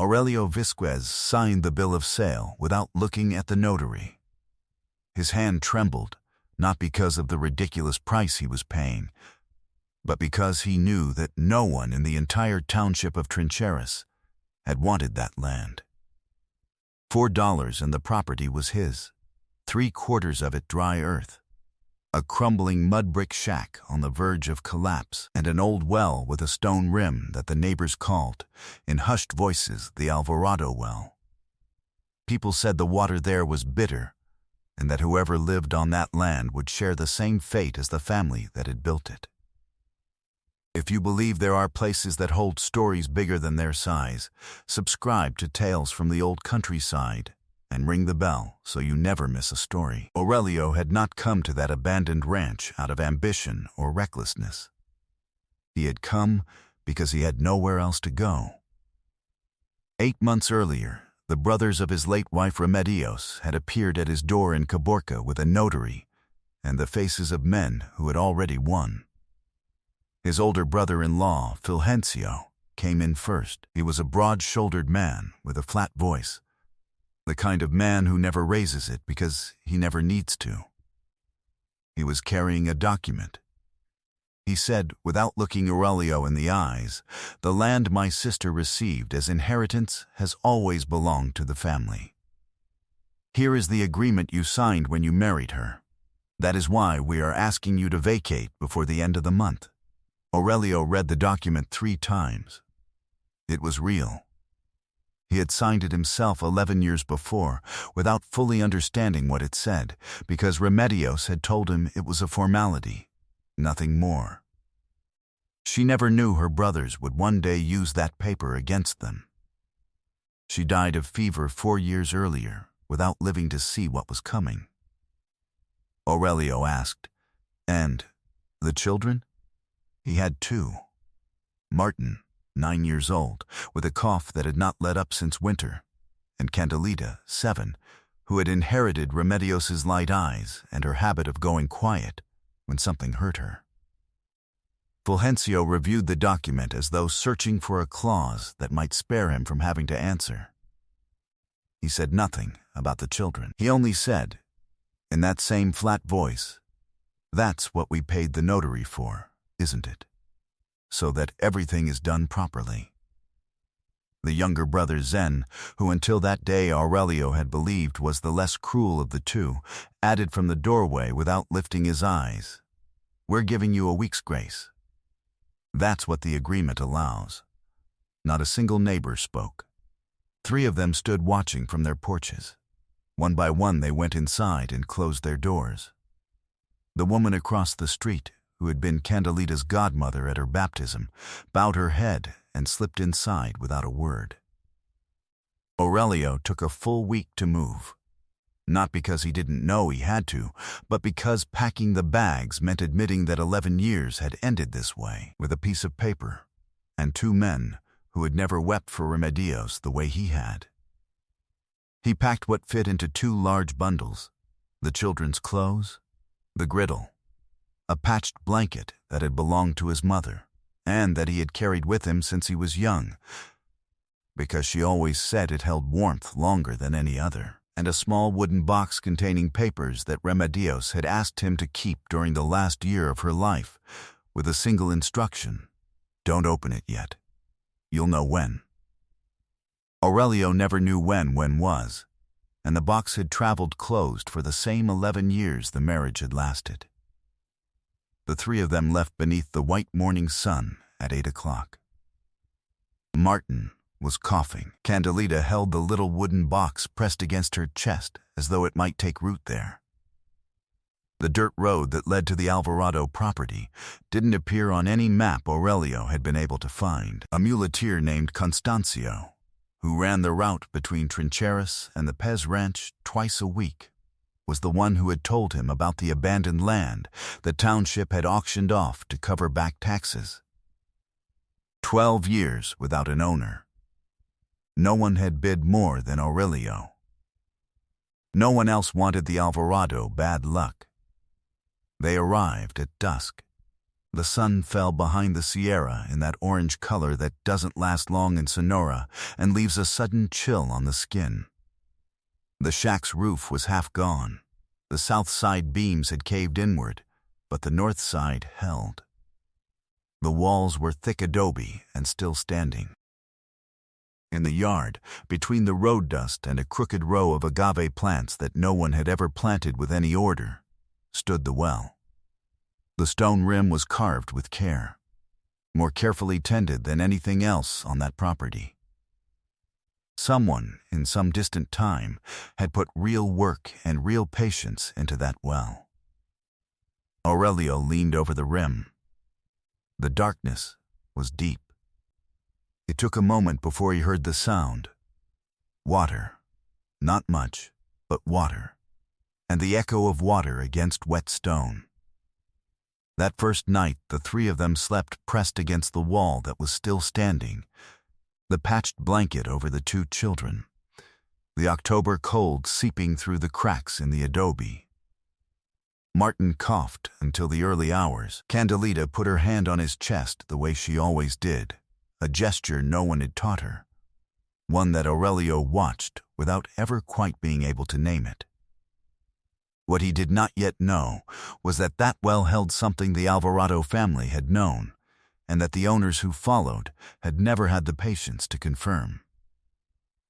Aurelio Visquez signed the bill of sale without looking at the notary. His hand trembled, not because of the ridiculous price he was paying, but because he knew that no one in the entire township of Trincheras had wanted that land. $4 and the property was his, 3/4 of it dry earth, a crumbling mud brick shack on the verge of collapse, and an old well with a stone rim that the neighbors called, in hushed voices, the Alvarado well. People said the water there was bitter, and that whoever lived on that land would share the same fate as the family that had built it. If you believe there are places that hold stories bigger than their size, subscribe to Tales from the Old Countryside and ring the bell so you never miss a story. Aurelio had not come to that abandoned ranch out of ambition or recklessness. He had come because he had nowhere else to go. 8 months earlier, the brothers of his late wife Remedios had appeared at his door in Caborca with a notary and the faces of men who had already won. His older brother-in-law, Fulgencio, came in first. He was a broad-shouldered man with a flat voice, the kind of man who never raises it because he never needs to. He was carrying a document. He said, without looking Aurelio in the eyes, "The land my sister received as inheritance has always belonged to the family. Here is the agreement you signed when you married her. That is why we are asking you to vacate before the end of the month." Aurelio read the document 3 times. It was real. He had signed it himself 11 years before, without fully understanding what it said, because Remedios had told him it was a formality, nothing more. She never knew her brothers would one day use that paper against them. She died of fever 4 years earlier, without living to see what was coming. Aurelio asked, "And the children?" He had 2. Martin, 9 years old, with a cough that had not let up since winter, and Candelita, 7, who had inherited Remedios's light eyes and her habit of going quiet when something hurt her. Fulgencio reviewed the document as though searching for a clause that might spare him from having to answer. He said nothing about the children. He only said, in that same flat voice, "That's what we paid the notary for, isn't it? So that everything is done properly." The younger brother Zen, who until that day Aurelio had believed was the less cruel of the 2, added from the doorway without lifting his eyes, "We're giving you a week's grace." That's what the agreement allows. Not a single neighbor spoke. 3 of them stood watching from their porches. One by one they went inside and closed their doors. The woman across the street, who had been Candelita's godmother at her baptism, bowed her head and slipped inside without a word. Aurelio took a full week to move, not because he didn't know he had to, but because packing the bags meant admitting that 11 years had ended this way, with a piece of paper and 2 men who had never wept for Remedios the way he had. He packed what fit into 2 large bundles, the children's clothes, the griddle, a patched blanket that had belonged to his mother, and that he had carried with him since he was young, because she always said it held warmth longer than any other, and a small wooden box containing papers that Remedios had asked him to keep during the last year of her life, with a single instruction: "Don't open it yet. You'll know when." Aurelio never knew when was, and the box had traveled closed for the same 11 years the marriage had lasted. The 3 of them left beneath the white morning sun at 8 o'clock. Martin was coughing. Candelita held the little wooden box pressed against her chest as though it might take root there. The dirt road that led to the Alvarado property didn't appear on any map Aurelio had been able to find. A muleteer named Constancio, who ran the route between Trincheras and the Pez Ranch twice a week, was the one who had told him about the abandoned land the township had auctioned off to cover back taxes. 12 years without an owner. No one had bid more than Aurelio. No one else wanted the Alvarado bad luck. They arrived at dusk. The sun fell behind the Sierra in that orange color that doesn't last long in Sonora and leaves a sudden chill on the skin. The shack's roof was half gone. The south side beams had caved inward, but the north side held. The walls were thick adobe and still standing. In the yard, between the road dust and a crooked row of agave plants that no one had ever planted with any order, stood the well. The stone rim was carved with care, more carefully tended than anything else on that property. Someone, in some distant time, had put real work and real patience into that well. Aurelio leaned over the rim. The darkness was deep. It took a moment before he heard the sound. Water. Not much, but water. And the echo of water against wet stone. That first night, the three of them slept pressed against the wall that was still standing, the patched blanket over the two children, the October cold seeping through the cracks in the adobe. Martin coughed until the early hours. Candelita put her hand on his chest the way she always did, a gesture no one had taught her, one that Aurelio watched without ever quite being able to name it. What he did not yet know was that that well held something the Alvarado family had known, and that the owners who followed had never had the patience to confirm.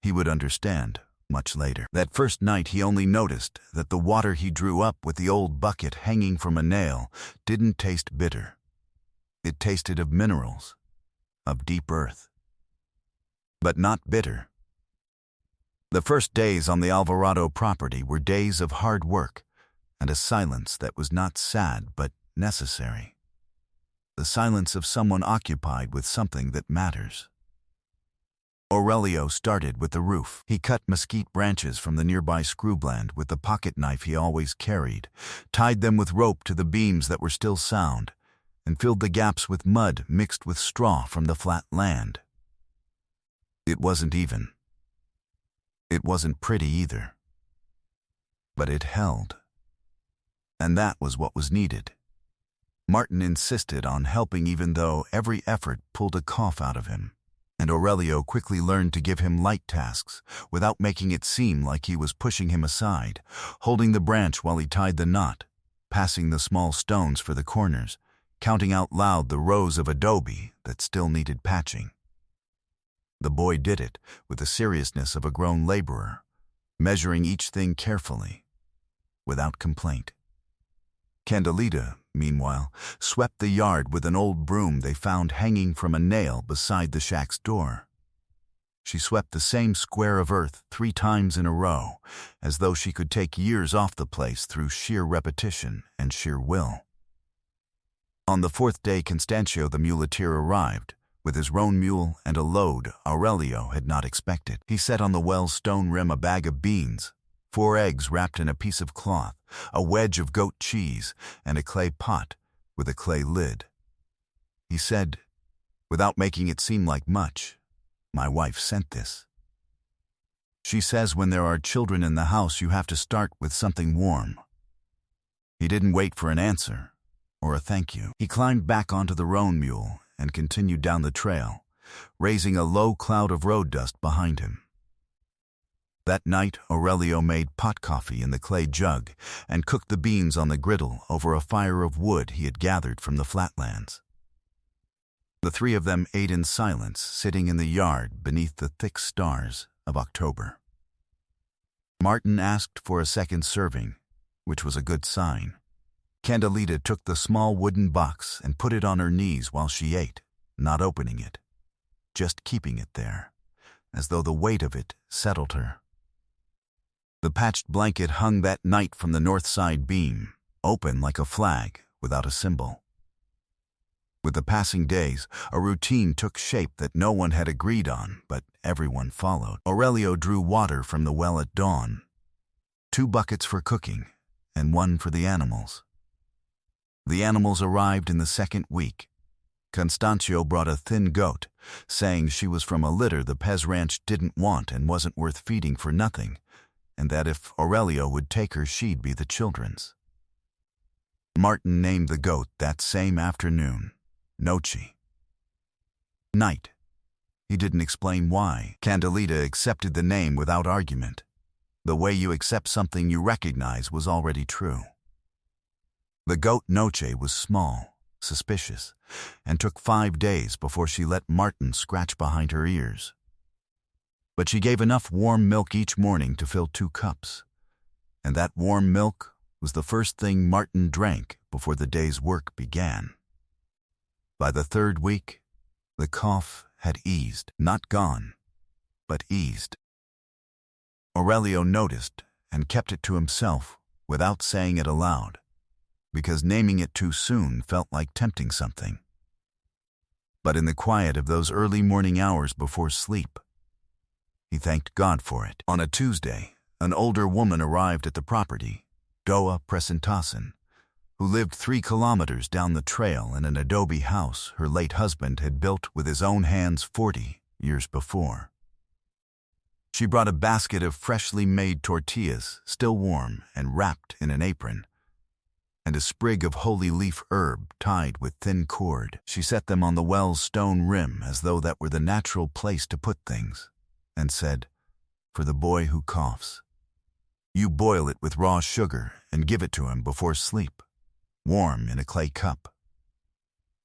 He would understand much later. That first night he only noticed that the water he drew up with the old bucket hanging from a nail didn't taste bitter. It tasted of minerals, of deep earth. But not bitter. The first days on the Alvarado property were days of hard work and a silence that was not sad but necessary. The silence of someone occupied with something that matters. Aurelio started with the roof. He cut mesquite branches from the nearby scrubland with the pocket knife he always carried, tied them with rope to the beams that were still sound, and filled the gaps with mud mixed with straw from the flat land. It wasn't even. It wasn't pretty either. But it held. And that was what was needed. Martin insisted on helping even though every effort pulled a cough out of him, and Aurelio quickly learned to give him light tasks without making it seem like he was pushing him aside, holding the branch while he tied the knot, passing the small stones for the corners, counting out loud the rows of adobe that still needed patching. The boy did it with the seriousness of a grown laborer, measuring each thing carefully, without complaint. Candelita, meanwhile, swept the yard with an old broom they found hanging from a nail beside the shack's door. She swept the same square of earth 3 times in a row, as though she could take years off the place through sheer repetition and sheer will. On the 4th day Constancio the muleteer arrived, with his roan mule and a load Aurelio had not expected. He set on the well's stone rim a bag of beans, 4 eggs wrapped in a piece of cloth, a wedge of goat cheese, and a clay pot with a clay lid. He said, without making it seem like much, "My wife sent this. She says when there are children in the house you have to start with something warm." He didn't wait for an answer or a thank you. He climbed back onto the roan mule and continued down the trail, raising a low cloud of road dust behind him. That night, Aurelio made pot coffee in the clay jug and cooked the beans on the griddle over a fire of wood he had gathered from the flatlands. The 3 of them ate in silence, sitting in the yard beneath the thick stars of October. Martin asked for a second serving, which was a good sign. Candelita took the small wooden box and put it on her knees while she ate, not opening it, just keeping it there, as though the weight of it settled her. The patched blanket hung that night from the north side beam, open like a flag without a symbol. With the passing days, a routine took shape that no one had agreed on, but everyone followed. Aurelio drew water from the well at dawn, 2 buckets for cooking and 1 for the animals. The animals arrived in the 2nd week. Constancio brought a thin goat, saying she was from a litter the Pez Ranch didn't want and wasn't worth feeding for nothing, and that if Aurelio would take her she'd be the children's. Martin named the goat that same afternoon, Noche. Night. He didn't explain why. Candelita accepted the name without argument. The way you accept something you recognize was already true. The goat Noche was small, suspicious, and took 5 days before she let Martin scratch behind her ears. But she gave enough warm milk each morning to fill 2 cups, and that warm milk was the first thing Martin drank before the day's work began. By the 3rd week, the cough had eased, not gone, but eased. Aurelio noticed and kept it to himself without saying it aloud, because naming it too soon felt like tempting something. But in the quiet of those early morning hours before sleep, he thanked God for it. On a Tuesday, an older woman arrived at the property, Doa Presentasen, who lived 3 kilometers down the trail in an adobe house her late husband had built with his own hands 40 years before. She brought a basket of freshly made tortillas, still warm and wrapped in an apron, and a sprig of holy leaf herb tied with thin cord. She set them on the well's stone rim as though that were the natural place to put things, and said, "For the boy who coughs. You boil it with raw sugar and give it to him before sleep, warm in a clay cup."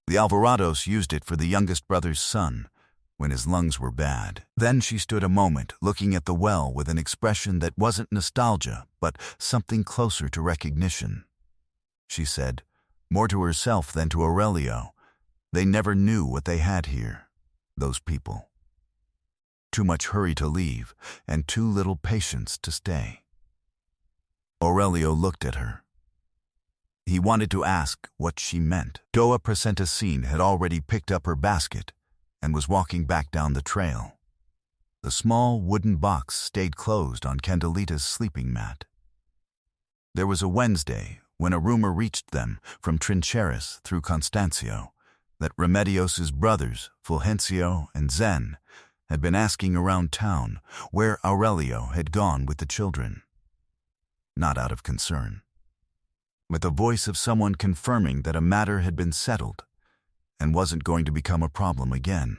The Alvarados used it for the youngest brother's son when his lungs were bad. Then she stood a moment looking at the well with an expression that wasn't nostalgia, but something closer to recognition. She said, more to herself than to Aurelio, they never knew what they had here, those people. Too much hurry to leave, and too little patience to stay. Aurelio looked at her. He wanted to ask what she meant. Doa Presentasen had already picked up her basket and was walking back down the trail. The small wooden box stayed closed on Candelita's sleeping mat. There was a Wednesday when a rumor reached them from Trincheras through Constancio that Remedios's brothers, Fulgencio and Zen, had been asking around town where Aurelio had gone with the children. Not out of concern, with the voice of someone confirming that a matter had been settled and wasn't going to become a problem again.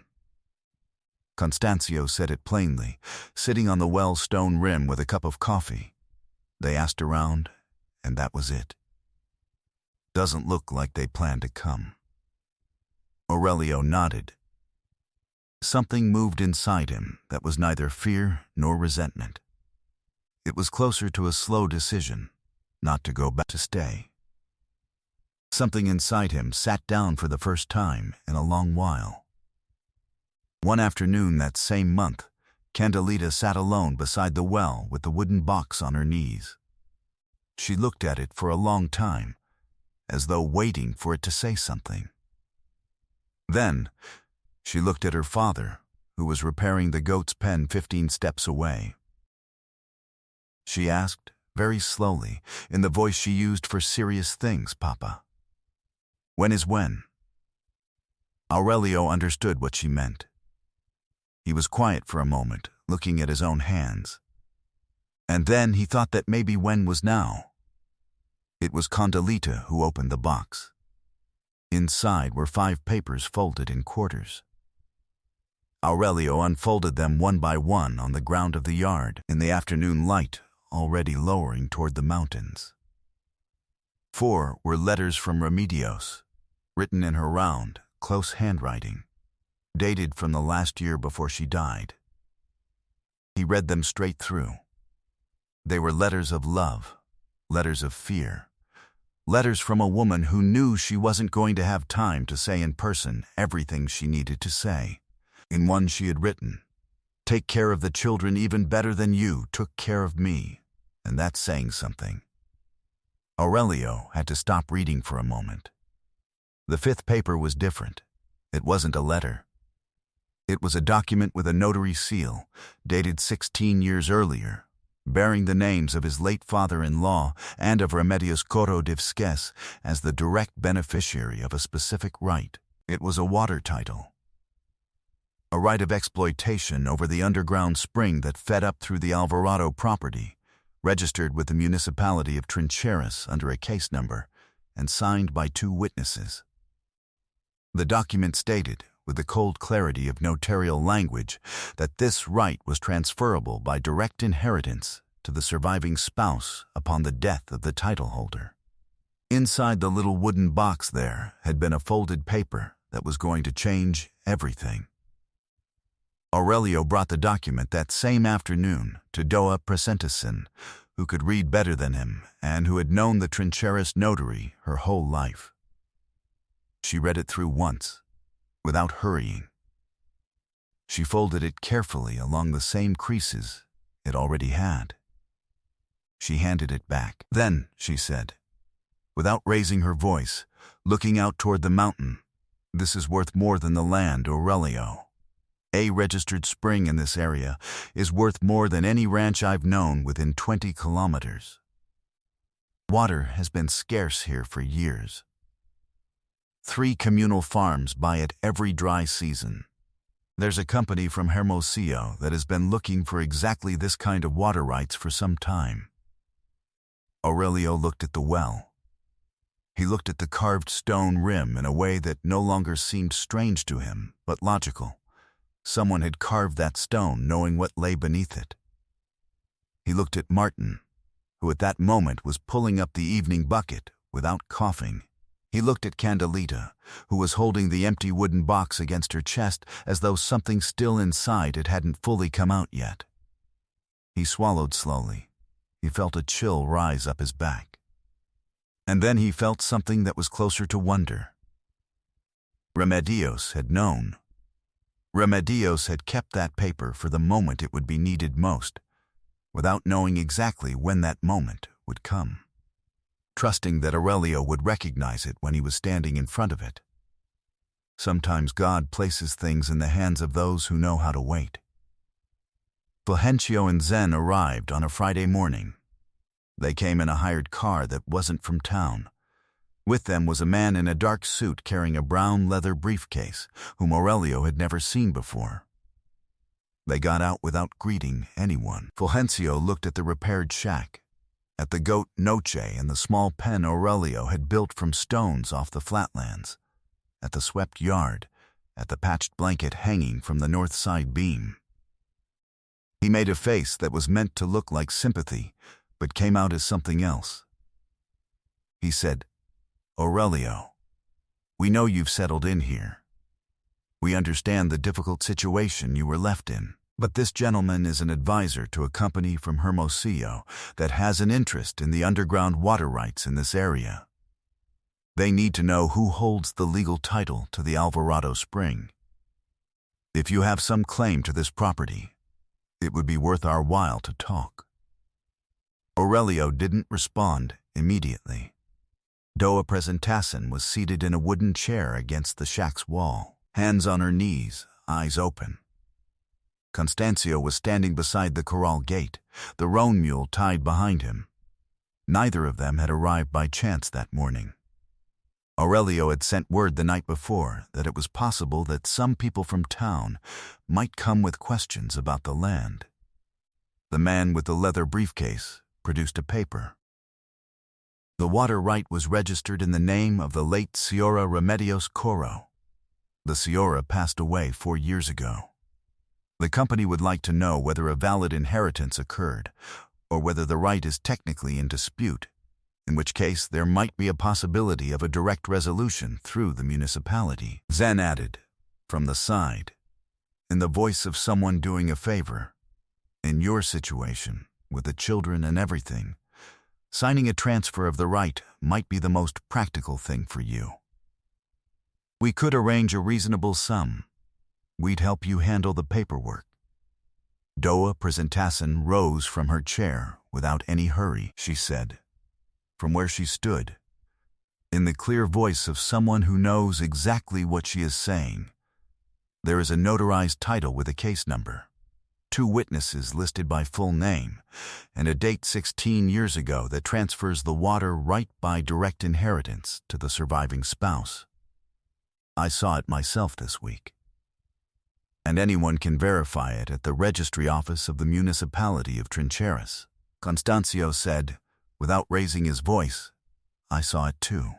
Constancio said it plainly, sitting on the well stone rim with a cup of coffee. They asked around, and that was it. Doesn't look like they planned to come. Aurelio nodded. Something moved inside him that was neither fear nor resentment. It was closer to a slow decision, not to go back, to stay. Something inside him sat down for the first time in a long while. One afternoon that same month, Candelita sat alone beside the well with the wooden box on her knees. She looked at it for a long time, as though waiting for it to say something. Then, she looked at her father, who was repairing the goat's pen 15 steps away. She asked, very slowly, in the voice she used for serious things, "Papa, when is when?" Aurelio understood what she meant. He was quiet for a moment, looking at his own hands. And then he thought that maybe when was now. It was Candelita who opened the box. Inside were 5 papers folded in quarters. Aurelio unfolded them one by one on the ground of the yard, in the afternoon light already lowering toward the mountains. 4 were letters from Remedios, written in her round, close handwriting, dated from the last year before she died. He read them straight through. They were letters of love, letters of fear, letters from a woman who knew she wasn't going to have time to say in person everything she needed to say. In one she had written, "Take care of the children even better than you took care of me," and that's saying something. Aurelio had to stop reading for a moment. The 5th paper was different. It wasn't a letter. It was a document with a notary seal, dated 16 years earlier, bearing the names of his late father-in-law and of Remedios Korodivskes as the direct beneficiary of a specific right. It was a water title. A right of exploitation over the underground spring that fed up through the Alvarado property, registered with the municipality of Trincheras under a case number, and signed by 2 witnesses. The document stated, with the cold clarity of notarial language, that this right was transferable by direct inheritance to the surviving spouse upon the death of the title holder. Inside the little wooden box there had been a folded paper that was going to change everything. Aurelio brought the document that same afternoon to Doa Presentason, who could read better than him and who had known the Trincheras notary her whole life. She read it through once, without hurrying. She folded it carefully along the same creases it already had. She handed it back. "Then," she said, without raising her voice, looking out toward the mountain, "this is worth more than the land, Aurelio. A registered spring in this area is worth more than any ranch I've known within 20 kilometers. Water has been scarce here for years. 3 communal farms buy it every dry season. There's a company from Hermosillo that has been looking for exactly this kind of water rights for some time." Aurelio looked at the well. He looked at the carved stone rim in a way that no longer seemed strange to him, but logical. Someone had carved that stone knowing what lay beneath it. He looked at Martin, who at that moment was pulling up the evening bucket without coughing. He looked at Candelita, who was holding the empty wooden box against her chest as though something still inside it hadn't fully come out yet. He swallowed slowly. He felt a chill rise up his back. And then he felt something that was closer to wonder. Remedios had known. Remedios had kept that paper for the moment it would be needed most, without knowing exactly when that moment would come, trusting that Aurelio would recognize it when he was standing in front of it. Sometimes God places things in the hands of those who know how to wait. Fulgencio and Zen arrived on a Friday morning. They came in a hired car that wasn't from town. With them was a man in a dark suit carrying a brown leather briefcase, whom Aurelio had never seen before. They got out without greeting anyone. Fulgencio looked at the repaired shack, at the goat Noche and the small pen Aurelio had built from stones off the flatlands, at the swept yard, at the patched blanket hanging from the north side beam. He made a face that was meant to look like sympathy, but came out as something else. He said, "Aurelio, we know you've settled in here. We understand the difficult situation you were left in, but this gentleman is an advisor to a company from Hermosillo that has an interest in the underground water rights in this area. They need to know who holds the legal title to the Alvarado Spring. If you have some claim to this property, it would be worth our while to talk." Aurelio didn't respond immediately. Doa Presentason was seated in a wooden chair against the shack's wall, hands on her knees, eyes open. Constancio was standing beside the corral gate, the roan mule tied behind him. Neither of them had arrived by chance that morning. Aurelio had sent word the night before that it was possible that some people from town might come with questions about the land. The man with the leather briefcase produced a paper. The water right was registered in the name of the late Señora Remedios Coro. The Señora passed away 4 years ago. The company would like to know whether a valid inheritance occurred, or whether the right is technically in dispute, in which case there might be a possibility of a direct resolution through the municipality. Zen added, from the side, in the voice of someone doing a favor, "In your situation, with the children and everything, signing a transfer of the right might be the most practical thing for you. We could arrange a reasonable sum. We'd help you handle the paperwork." Doa Presentason rose from her chair without any hurry. She said, from where she stood, in the clear voice of someone who knows exactly what she is saying, "There is a notarized title with a case number, 2 witnesses listed by full name, and a date 16 years ago that transfers the water right by direct inheritance to the surviving spouse. I saw it myself this week. And anyone can verify it at the registry office of the municipality of Trincheras." Constancio said, without raising his voice, "I saw it too."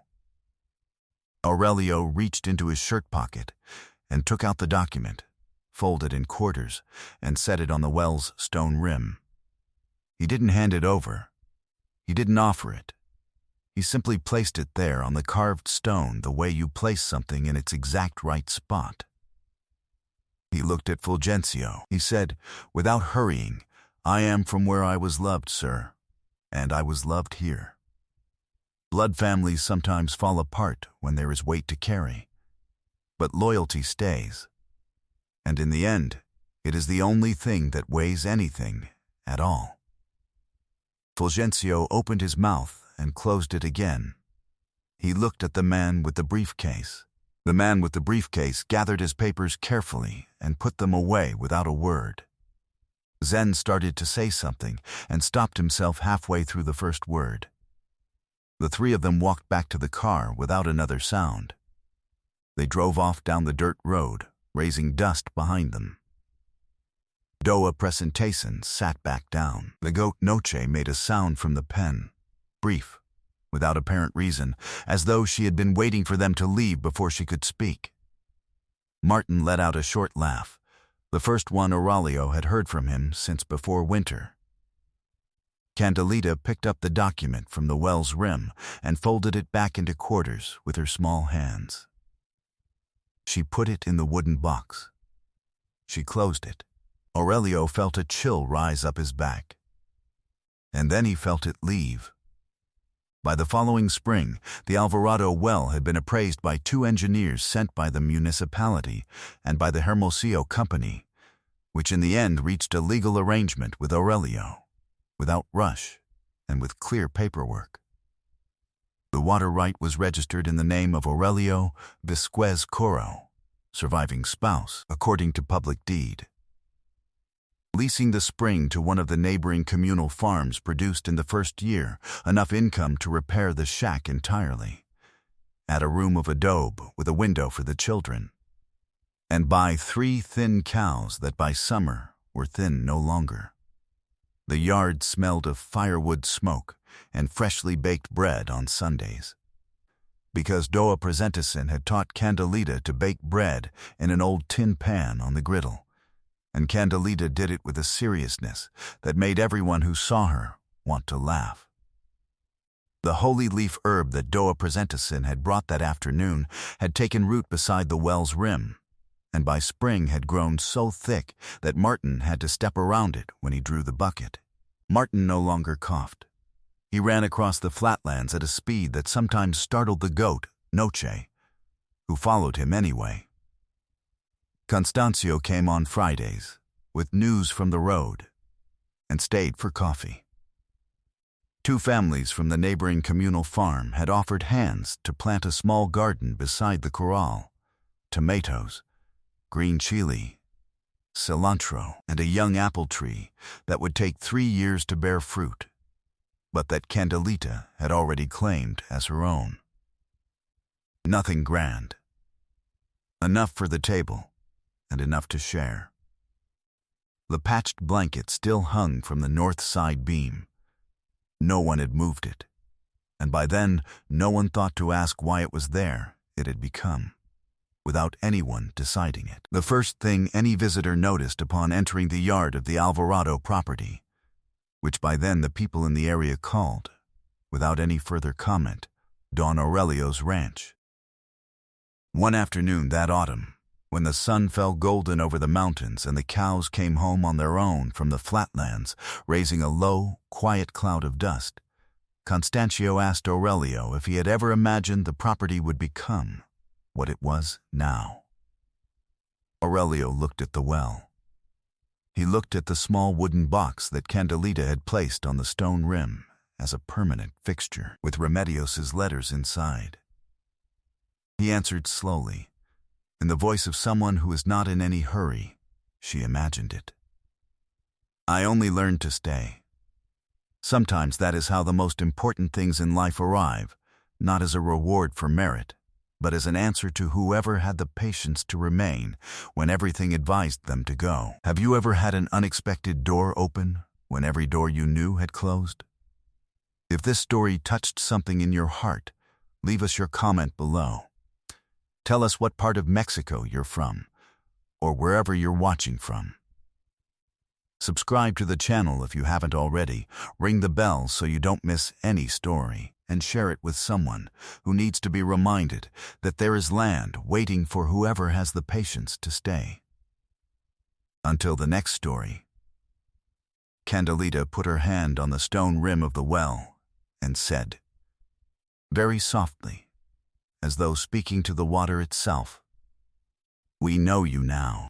Aurelio reached into his shirt pocket and took out the document, folded in quarters, and set it on the well's stone rim. He didn't hand it over. He didn't offer it. He simply placed it there on the carved stone the way you place something in its exact right spot. He looked at Fulgencio. He said, without hurrying, "I am from where I was loved, sir, and I was loved here. Blood families sometimes fall apart when there is weight to carry, but loyalty stays. And in the end, it is the only thing that weighs anything at all." Fulgencio opened his mouth and closed it again. He looked at the man with the briefcase. The man with the briefcase gathered his papers carefully and put them away without a word. Zen started to say something and stopped himself halfway through the first word. The three of them walked back to the car without another sound. They drove off down the dirt road, raising dust behind them. Doa Presentason sat back down. The goat Noche made a sound from the pen, brief, without apparent reason, as though she had been waiting for them to leave before she could speak. Martin let out a short laugh, the first one Aurelio had heard from him since before winter. Candelita picked up the document from the well's rim and folded it back into quarters with her small hands. She put it in the wooden box. She closed it. Aurelio felt a chill rise up his back. And then he felt it leave. By the following spring, the Alvarado well had been appraised by 2 engineers sent by the municipality and by the Hermosillo Company, which in the end reached a legal arrangement with Aurelio, without rush and with clear paperwork. The water right was registered in the name of Aurelio Visquez Coro, surviving spouse, according to public deed. Leasing the spring to one of the neighboring communal farms produced in the first year enough income to repair the shack entirely, add a room of adobe with a window for the children, and buy 3 thin cows that by summer were thin no longer. The yard smelled of firewood smoke and freshly baked bread on Sundays, because Doa Presentason had taught Candelita to bake bread in an old tin pan on the griddle, and Candelita did it with a seriousness that made everyone who saw her want to laugh. The holy leaf herb that Doa Presentason had brought that afternoon had taken root beside the well's rim, and by spring had grown so thick that Martin had to step around it when he drew the bucket. Martin no longer coughed. He ran across the flatlands at a speed that sometimes startled the goat, Noche, who followed him anyway. Constancio came on Fridays, with news from the road, and stayed for coffee. 2 families from the neighboring communal farm had offered hands to plant a small garden beside the corral, tomatoes, green chili, cilantro, and a young apple tree that would take 3 years to bear fruit, but that Candelita had already claimed as her own. Nothing grand. Enough for the table, and enough to share. The patched blanket still hung from the north side beam. No one had moved it, and by then no one thought to ask why it was there. It had become, without anyone deciding it, the first thing any visitor noticed upon entering the yard of the Alvarado property, which by then the people in the area called, without any further comment, Don Aurelio's ranch. One afternoon that autumn, when the sun fell golden over the mountains and the cows came home on their own from the flatlands, raising a low, quiet cloud of dust, Constancio asked Aurelio if he had ever imagined the property would become what it was now. Aurelio looked at the well. He looked at the small wooden box that Candelita had placed on the stone rim as a permanent fixture, with Remedios's letters inside. He answered slowly, in the voice of someone who is not in any hurry. She imagined it. "I only learned to stay. Sometimes that is how the most important things in life arrive, not as a reward for merit, but as an answer to whoever had the patience to remain when everything advised them to go. Have you ever had an unexpected door open when every door you knew had closed? If this story touched something in your heart, leave us your comment below. Tell us what part of Mexico you're from, or wherever you're watching from. Subscribe to the channel if you haven't already, ring the bell so you don't miss any story, and share it with someone who needs to be reminded that there is land waiting for whoever has the patience to stay. Until the next story. Candelita put her hand on the stone rim of the well and said, very softly, as though speaking to the water itself, "We know you now."